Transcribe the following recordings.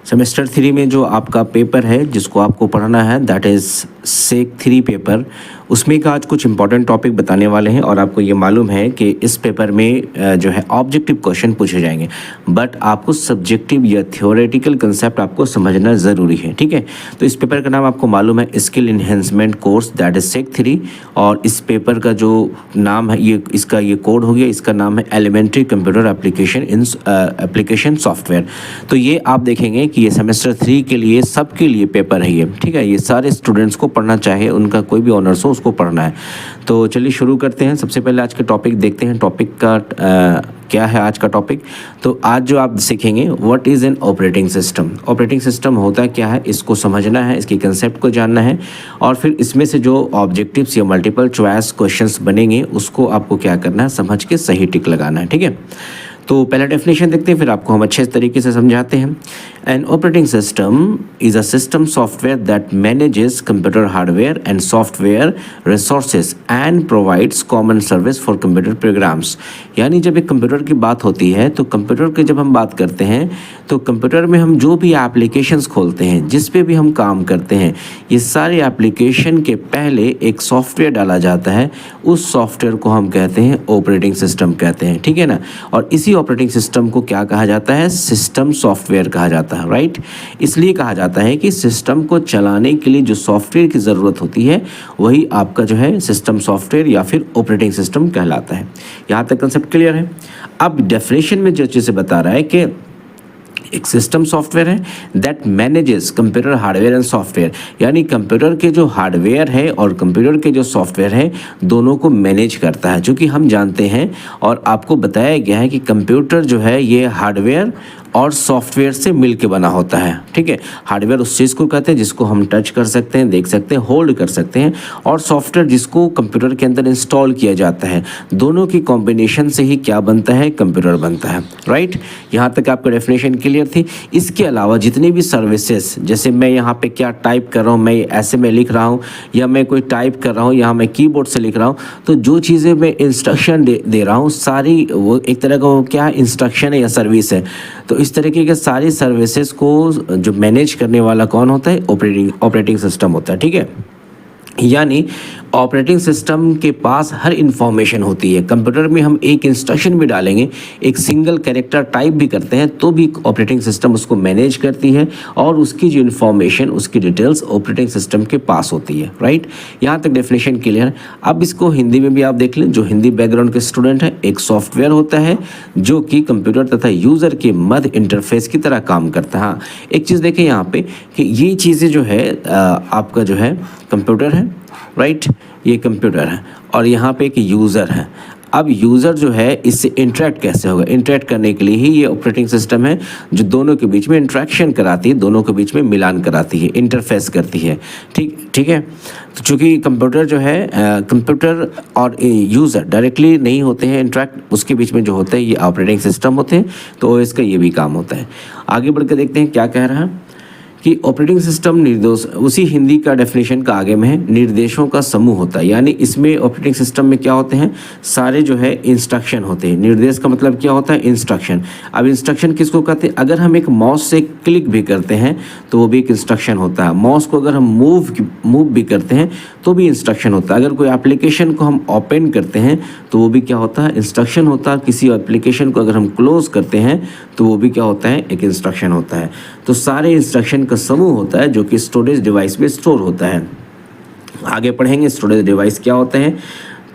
Semester 3 में जो आपका पेपर है जिसको आपको पढ़ना है दैट इज़ सेक 3 पेपर, उसमें का आज कुछ इंपॉर्टेंट टॉपिक बताने वाले हैं। और आपको ये मालूम है कि इस पेपर में जो है ऑब्जेक्टिव क्वेश्चन पूछे जाएंगे, बट आपको सब्जेक्टिव या थियोरेटिकल कंसेप्ट आपको समझना ज़रूरी है, ठीक है। तो इस पेपर का नाम आपको मालूम है skill enhancement course that is SEC 3। और इस पेपर का जो नाम है ये कोड हो गया, इसका नाम है एलिमेंट्री कंप्यूटर एप्लीकेशन सॉफ्टवेयर। तो ये आप देखेंगे कि ये सेमेस्टर 3 के लिए सबके लिए पेपर है ये, ठीक है। ये सारे स्टूडेंट्स को पढ़ना चाहे उनका कोई भी ऑनर्स हो उसको पढ़ना है। तो चलिए शुरू करते हैं। सबसे पहले आज के टॉपिक देखते हैं, टॉपिक का क्या है आज का टॉपिक। तो आज जो आप सीखेंगे what is an operating system. Operating system होता क्या है इसको समझना है, इसके कंसेप्ट को जानना है, और फिर इसमें से जो ऑब्जेक्टिव्स या मल्टीपल चॉइस क्वेश्चंस बनेंगे उसको आपको क्या करना है, समझ के सही टिक लगाना है, ठीक है। तो पहला डेफिनेशन देखते हैं, फिर आपको हम अच्छे तरीके से समझाते हैं। An operating system is a system software that manages computer hardware and software resources and provides common service for computer programs. यानी जब एक कंप्यूटर की बात होती है तो कंप्यूटर की जब हम बात करते हैं तो कंप्यूटर में हम जो भी एप्लीकेशंस खोलते हैं, जिस पे भी हम काम करते हैं, ये सारे एप्लीकेशन के पहले एक सॉफ्टवेयर डाला जाता है। उस सॉफ्टवेयर को हम कहते हैं ऑपरेटिंग सिस्टम कहते हैं, ठीक है ना। और इसी ऑपरेटिंग सिस्टम को क्या कहा जाता है, सिस्टम सॉफ्टवेयर कहा जाता है, राइट। इसलिए कहा जाता है कि सिस्टम को चलाने के लिए जो सॉफ्टवेयर की ज़रूरत होती है वही आपका जो है सिस्टम सॉफ्टवेयर या फिर ऑपरेटिंग सिस्टम कहलाता है। यहाँ तक कंसेप्ट क्लियर है। अब डेफिनेशन में जो चीज़ें बता रहा है कि एक सिस्टम सॉफ्टवेयर है that manages computer hardware and software, यानी कंप्यूटर के जो हार्डवेयर है और कंप्यूटर के जो सॉफ्टवेयर है दोनों को मैनेज करता है। चूँकि हम जानते हैं और आपको बताया गया है कि कंप्यूटर जो है ये हार्डवेयर और सॉफ्टवेयर से मिल के बना होता है, ठीक है। हार्डवेयर उस चीज़ को कहते हैं जिसको हम टच कर सकते हैं, देख सकते हैं, होल्ड कर सकते हैं, और सॉफ्टवेयर जिसको कंप्यूटर के अंदर इंस्टॉल किया जाता है। दोनों की कॉम्बिनेशन से ही क्या बनता है, कंप्यूटर बनता है, राइट। यहाँ तक आपका डेफिनेशन क्लियर थी। इसके अलावा जितनी भी सर्विसेज, जैसे मैं यहाँ पे क्या टाइप कर रहा हूँ, मैं ऐसे में लिख रहा हूँ या मैं कोई टाइप कर रहा हूँ, यहाँ मैं कीबोर्ड से लिख रहा हूँ, तो जो चीज़ें मैं इंस्ट्रक्शन दे रहा हूँ सारी वो एक तरह का वो क्या इंस्ट्रक्शन है या सर्विस है। तो इस तरीके के सारी सर्विसेज को जो मैनेज करने वाला कौन होता है, ऑपरेटिंग सिस्टम होता है, ठीक है। यानी ऑपरेटिंग सिस्टम के पास हर इंफॉर्मेशन होती है। कंप्यूटर में हम एक इंस्ट्रक्शन भी डालेंगे, एक सिंगल कैरेक्टर टाइप भी करते हैं, तो भी ऑपरेटिंग सिस्टम उसको मैनेज करती है और उसकी जो इन्फॉर्मेशन, उसकी डिटेल्स ऑपरेटिंग सिस्टम के पास होती है, राइट। यहाँ तक डेफिनेशन क्लियर है। अब इसको हिंदी में भी आप देख लें, जो हिंदी बैकग्राउंड के स्टूडेंट हैं, एक सॉफ्टवेयर होता है जो कि कंप्यूटर तथा यूज़र के मध्य इंटरफेस की तरह काम करता है। हाँ, एक चीज़ देखें यहाँ पे कि ये चीज़ें जो है आपका जो है कंप्यूटर है, राइट, ये कंप्यूटर है, और यहाँ पे एक यूज़र है। अब यूज़र जो है इससे इंटरेक्ट कैसे होगा, इंटरेक्ट करने के लिए ही ये ऑपरेटिंग सिस्टम है जो दोनों के बीच में इंटरेक्शन कराती है, दोनों के बीच में मिलान कराती है, इंटरफेस करती है, ठीक है। तो चूँकि कंप्यूटर जो है कंप्यूटर और यूज़र डायरेक्टली नहीं होते हैं इंटरेक्ट, उसके बीच में जो होता है ये ऑपरेटिंग सिस्टम होते हैं, तो इसका ये भी काम होता है। आगे बढ़ कर देखते हैं क्या कह रहा है कि ऑपरेटिंग सिस्टम निर्देश, उसी हिंदी का डेफिनेशन का आगे में है, निर्देशों का समूह होता है। यानी इसमें ऑपरेटिंग सिस्टम में क्या होते हैं, सारे जो है इंस्ट्रक्शन होते हैं। निर्देश का मतलब क्या होता है, इंस्ट्रक्शन। अब इंस्ट्रक्शन किसको कहते हैं, अगर हम एक माउस से क्लिक भी करते हैं तो वो भी एक इंस्ट्रक्शन होता है। माउस को अगर हम मूव भी करते हैं तो भी इंस्ट्रक्शन होता है। अगर कोई एप्लीकेशन को हम ओपन करते हैं तो वो भी क्या होता है, इंस्ट्रक्शन होता है। किसी एप्लीकेशन को अगर हम क्लोज करते हैं तो वो भी क्या होता है, एक इंस्ट्रक्शन होता है। तो सारे इंस्ट्रक्शन का समूह होता है जो कि स्टोरेज डिवाइस में स्टोर होता है। आगे पढ़ेंगे स्टोरेज डिवाइस क्या होते हैं,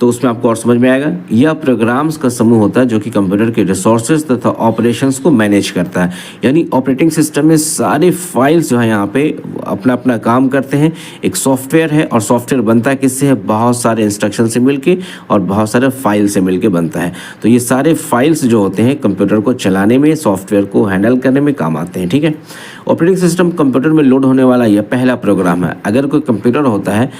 तो उसमें आपको और समझ में आएगा। यह प्रोग्राम्स का समूह होता है जो कि कंप्यूटर के रिसोर्सेज तथा ऑपरेशंस को मैनेज करता है। यानी ऑपरेटिंग सिस्टम में सारे फाइल्स जो है यहाँ पे अपना अपना काम करते हैं। एक सॉफ्टवेयर है और सॉफ्टवेयर बनता है किससे है, बहुत सारे इंस्ट्रक्शन से मिलके और बहुत सारे फाइल से मिलके बनता है। तो ये सारे फाइल्स जो होते हैं कंप्यूटर को चलाने में, सॉफ्टवेयर को हैंडल करने में काम आते हैं, ठीक है। ऑपरेटिंग सिस्टम कंप्यूटर में लोड होने वाला यह पहला प्रोग्राम है। अगर कोई कंप्यूटर होता है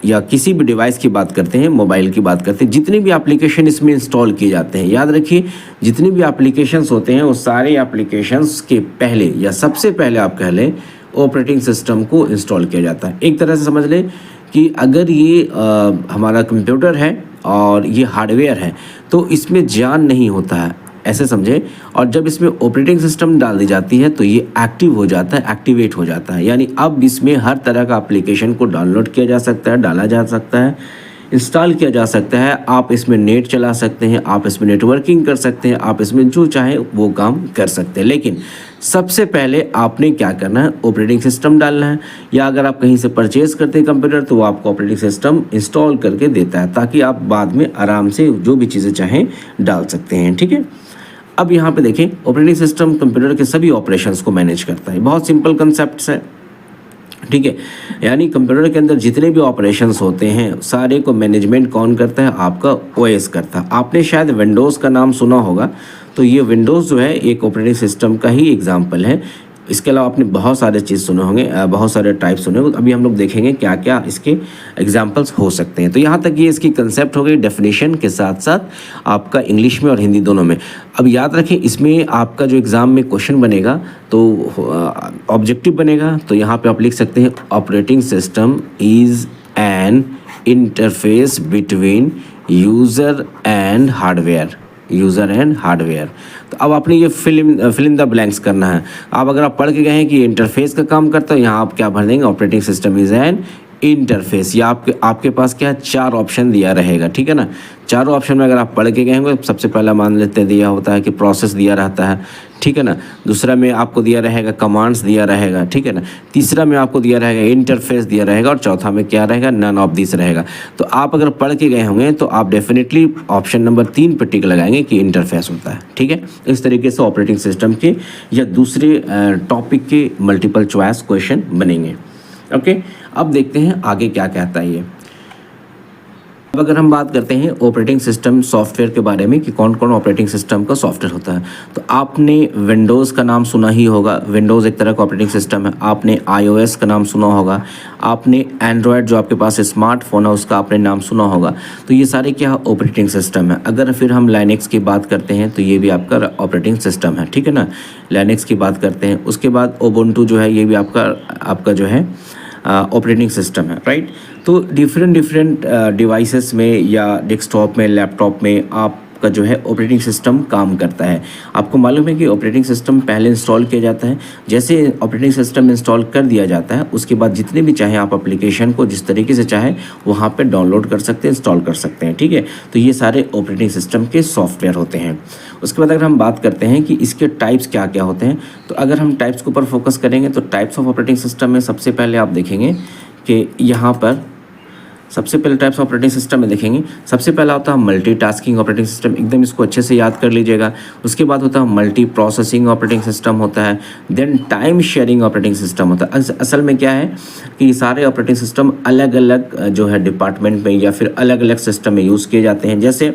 या किसी भी डिवाइस की बात करते हैं, मोबाइल की बात करते हैं, जितने भी एप्लीकेशन इसमें इंस्टॉल किए जाते हैं, याद रखिए जितने भी एप्लीकेशंस होते हैं वो सारे एप्लीकेशंस के पहले या सबसे पहले आप कह लें ऑपरेटिंग सिस्टम को इंस्टॉल किया जाता है। एक तरह से समझ लें कि अगर ये हमारा कंप्यूटर है और ये हार्डवेयर है तो इसमें जान नहीं होता है, ऐसे समझे। और जब इसमें ऑपरेटिंग सिस्टम डाल दी जाती है तो ये एक्टिव हो जाता है, एक्टिवेट हो जाता है, यानी अब इसमें हर तरह का एप्लीकेशन को डाउनलोड किया जा सकता है, डाला जा सकता है, इंस्टॉल किया जा सकता है। आप इसमें नेट चला सकते हैं, आप इसमें नेटवर्किंग कर सकते हैं, आप इसमें जो चाहे वो काम कर सकते हैं। लेकिन सबसे पहले आपने क्या करना है, ऑपरेटिंग सिस्टम डालना है, या अगर आप कहीं से परचेज़ करते हैं कंप्यूटर तो वो आपको ऑपरेटिंग सिस्टम इंस्टॉल करके देता है, ताकि आप बाद में आराम से जो भी चीज़ें चाहें डाल सकते हैं। ठीक है, अब यहाँ पे देखें, ऑपरेटिंग सिस्टम कंप्यूटर के सभी ऑपरेशंस को मैनेज करता है। बहुत सिंपल कंसेप्ट है, ठीक है, यानी कंप्यूटर के अंदर जितने भी ऑपरेशंस होते हैं सारे को मैनेजमेंट कौन करता है, आपका ओएस करता है। आपने शायद विंडोज़ का नाम सुना होगा, तो ये विंडोज़ जो है एक ऑपरेटिंग सिस्टम का ही एग्जांपल है। इसके अलावा आपने बहुत सारे चीज़ सुने होंगे, बहुत सारे टाइप सुने होंगे। अभी हम लोग देखेंगे क्या क्या इसके एग्जांपल्स हो सकते हैं। तो यहाँ तक ये इसकी कंसेप्ट हो गई डेफिनेशन के साथ साथ आपका इंग्लिश में और हिंदी दोनों में। अब याद रखें, इसमें आपका जो एग्ज़ाम में क्वेश्चन बनेगा तो ऑब्जेक्टिव बनेगा, तो यहाँ पे आप लिख सकते हैं operating system is an interface between user and hardware, user and hardware. तो अब आपने ये फिल इन द ब्लैंक्स करना है। अब अगर आप पढ़ के गए हैं कि इंटरफेस का काम करता है, यहाँ आप क्या भर देंगे, operating system is an interface. या आपके पास क्या है, 4 ऑप्शन दिया रहेगा, ठीक है ना। चारों ऑप्शन में अगर आप पढ़ के गए होंगे, सबसे पहला मान लेते हैं दिया होता है कि प्रोसेस दिया रहता है, ठीक है ना। दूसरा में आपको दिया रहेगा कमांड्स दिया रहेगा, ठीक है ना। तीसरा में आपको दिया रहेगा इंटरफेस दिया रहेगा, और चौथा में क्या रहेगा, नन ऑफ दिस रहेगा। तो आप अगर पढ़ के गए होंगे तो आप डेफिनेटली ऑप्शन नंबर 3 पर टिक लगाएंगे कि इंटरफेस होता है, ठीक है। इस तरीके से ऑपरेटिंग सिस्टम के या दूसरे टॉपिक के मल्टीपल चॉइस क्वेश्चन बनेंगे। ओके, अब देखते हैं आगे क्या कहता है ये। अब अगर हम बात करते हैं ऑपरेटिंग सिस्टम सॉफ्टवेयर के बारे में कि कौन कौन ऑपरेटिंग सिस्टम का सॉफ्टवेयर होता है, तो आपने विंडोज़ का नाम सुना ही होगा। विंडोज़ एक तरह का ऑपरेटिंग सिस्टम है। आपने iOS का नाम सुना होगा, आपने एंड्रॉयड जो आपके पास स्मार्टफोन है उसका आपने नाम सुना होगा। तो ये सारे क्या ऑपरेटिंग सिस्टम है। अगर फिर हम लाइनेक्स की बात करते हैं तो ये भी आपका ऑपरेटिंग सिस्टम है, ठीक है ना। लाइनेक्स की बात करते हैं, उसके बाद उबुंटू जो है ये भी आपका जो है ऑपरेटिंग सिस्टम है, राइट। तो डिफरेंट डिवाइसेस में या डेस्कटॉप में, लैपटॉप में आपका जो है ऑपरेटिंग सिस्टम काम करता है। आपको मालूम है कि ऑपरेटिंग सिस्टम पहले इंस्टॉल किया जाता है। जैसे ऑपरेटिंग सिस्टम इंस्टॉल कर दिया जाता है उसके बाद जितने भी चाहे आप एप्लीकेशन को जिस तरीके से चाहे वहाँ पे डाउनलोड कर सकते हैं, इंस्टॉल कर सकते हैं, ठीक है। तो ये सारे ऑपरेटिंग सिस्टम के सॉफ्टवेयर होते हैं। उसके बाद अगर हम बात करते हैं कि इसके टाइप्स क्या क्या होते हैं, तो अगर हम टाइप्स के ऊपर फोकस करेंगे तो टाइप्स ऑफ ऑपरेटिंग सिस्टम में सबसे पहले आप देखेंगे कि यहाँ पर सबसे पहले टाइप्स ऑफ ऑपरेटिंग सिस्टम में देखेंगे। सबसे पहला होता है मल्टीटास्किंग ऑपरेटिंग सिस्टम, एकदम इसको अच्छे से याद कर लीजिएगा। उसके बाद होता है मल्टी प्रोसेसिंग ऑपरेटिंग सिस्टम होता है। Then time sharing operating system होता है। असल में क्या है कि ये सारे ऑपरेटिंग सिस्टम अलग अलग जो है डिपार्टमेंट में या फिर अलग अलग सिस्टम में यूज़ किए जाते हैं। जैसे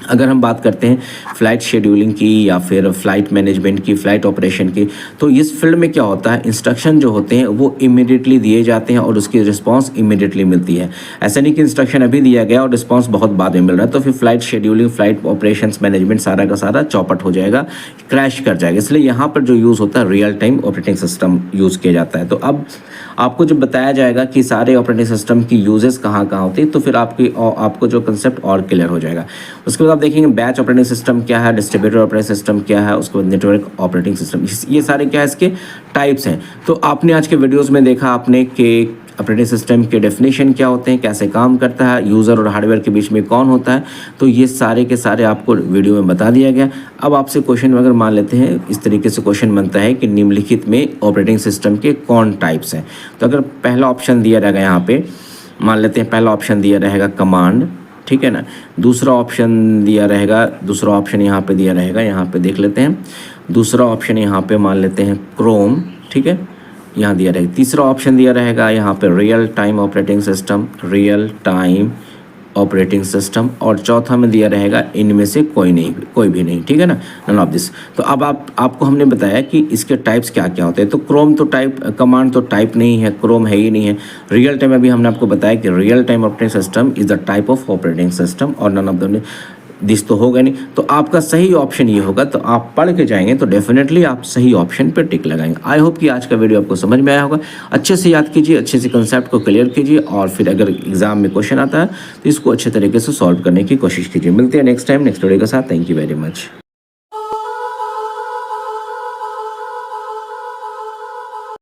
अगर हम बात करते हैं फ़्लाइट शेड्यूलिंग की या फिर फ़्लाइट मैनेजमेंट की, फ़्लाइट ऑपरेशन की, तो इस फील्ड में क्या होता है, इंस्ट्रक्शन जो होते हैं वो इमीडिएटली दिए जाते हैं और उसकी रिस्पांस इमीडिएटली मिलती है। ऐसा नहीं कि इंस्ट्रक्शन अभी दिया गया और रिस्पांस बहुत बाद में मिल रहा है, तो फिर flight scheduling, flight operations management सारा का सारा चौपट हो जाएगा, क्रैश कर जाएगा। इसलिए यहाँ पर जो यूज़ होता है real time operating system use किया जाता है। तो अब आपको जब बताया जाएगा कि सारे ऑपरेटिंग सिस्टम की यूजेस कहाँ कहाँ होती है, तो फिर आपको जो कंसेप्ट और क्लियर हो जाएगा। उसके बाद आप देखेंगे बैच ऑपरेटिंग सिस्टम क्या है, डिस्ट्रीब्यूटर ऑपरेटिंग सिस्टम क्या है, उसके बाद नेटवर्क ऑपरेटिंग सिस्टम, ये सारे क्या है इसके टाइप्स हैं। तो आपने आज के वीडियोज़ में देखा आपने कि ऑपरेटिंग सिस्टम के डेफिनेशन क्या होते हैं, कैसे काम करता है, यूज़र और हार्डवेयर के बीच में कौन होता है, तो ये सारे के सारे आपको वीडियो में बता दिया गया। अब आपसे क्वेश्चन अगर मान लेते हैं, इस तरीके से क्वेश्चन बनता है कि निम्नलिखित में ऑपरेटिंग सिस्टम के कौन टाइप्स हैं। तो अगर पहला ऑप्शन दिया रहेगा यहाँ पे, मान लेते हैं पहला ऑप्शन दिया रहेगा कमांड, ठीक है ना। दूसरा ऑप्शन दिया रहेगा, दूसरा ऑप्शन यहाँ पे दिया रहेगा, यहाँ पे देख लेते हैं। दूसरा ऑप्शन यहाँ पे मान लेते हैं क्रोम, ठीक है, यहाँ दिया रहेगा। तीसरा ऑप्शन दिया रहेगा यहाँ पे real time operating system, real time operating system, और चौथा में दिया रहेगा इनमें से कोई भी नहीं, ठीक है ना, नन ऑफ दिस। तो अब आपको हमने बताया कि इसके टाइप्स क्या क्या होते हैं। तो क्रोम तो टाइप, कमांड तो टाइप नहीं है, क्रोम है ही नहीं है। रियल टाइम अभी हमने आपको बताया कि real time operating system is the type of operating system, और नन ऑफ द दिस तो होगा नहीं। तो आपका सही ऑप्शन ये होगा। तो आप पढ़ के जाएंगे तो डेफिनेटली आप सही ऑप्शन पर टिक लगाएंगे। आई होप कि आज का वीडियो आपको समझ में आया होगा। अच्छे से याद कीजिए, अच्छे से कंसेप्ट को क्लियर कीजिए, और फिर अगर एग्जाम में क्वेश्चन आता है तो इसको अच्छे तरीके से सॉल्व करने की कोशिश कीजिए। मिलते हैं नेक्स्ट टाइम नेक्स्ट वीडियो के साथ। Thank you very much.